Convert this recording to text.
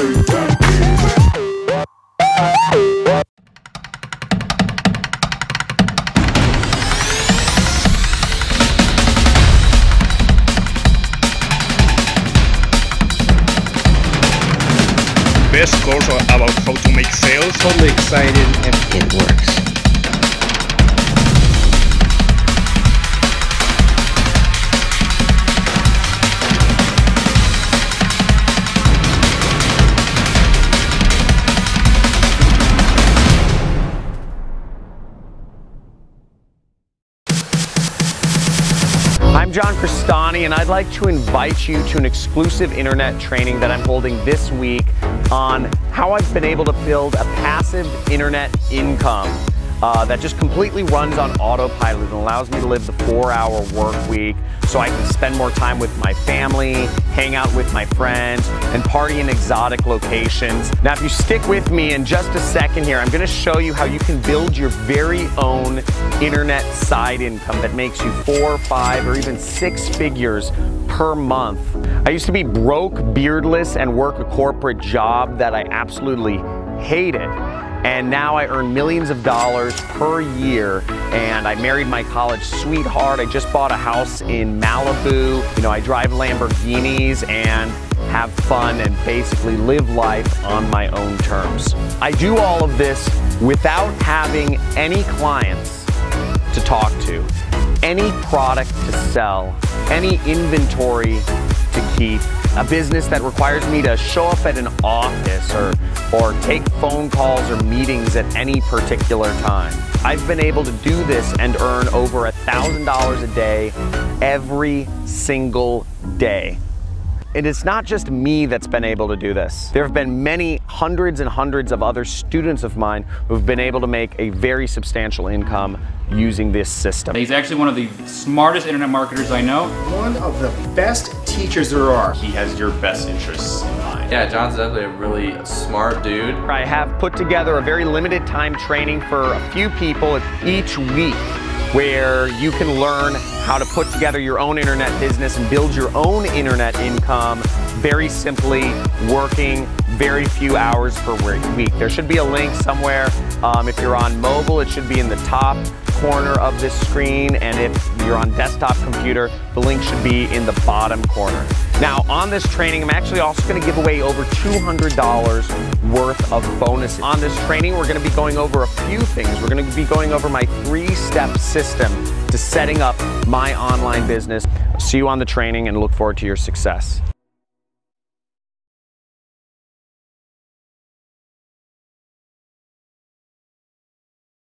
Best course about how to make sales. Totally excited and it works. I'm John Crestani, and I'd like to invite you to an exclusive internet training that I'm holding this week on how I've been able to build a passive internet income that just completely runs on autopilot and allows me to live the 4-hour work week so I can spend more time with my family, hang out with my friends, and party in exotic locations. Now, if you stick with me in just a second here, I'm going to show you how you can build your very own internet side income that makes you 4, 5, or even 6 figures per month. I used to be broke, beardless, and work a corporate job that I absolutely hated. And now I earn millions of dollars per year, and I married my college sweetheart. I just bought a house in Malibu. You know, I drive Lamborghinis and have fun and basically live life on my own terms. I do all of this without having any clients to talk to, any product to sell, any inventory to keep, a business that requires me to show up at an office or take phone calls or meetings at any particular time. I've been able to do this and earn over $1,000 a day every single day. And it's not just me that's been able to do this. There have been many hundreds and hundreds of other students of mine who've been able to make a very substantial income using this system. He's actually one of the smartest internet marketers I know. One of the best teachers there are. He has your best interests in mind. Yeah, John's definitely a really smart dude. I have put together a very limited time training for a few people each week where you can learn how to put together your own internet business and build your own internet income very simply, working very few hours per week. There should be a link somewhere. If you're on mobile, it should be in the top corner of this screen, and if you're on desktop computer, the link should be in the bottom corner. Now, on this training, I'm actually also going to give away over $200 worth of bonuses. On this training, we're going to be going over a few things. We're going to be going over my 3-step system to setting up my online business. See you on the training and look forward to your success.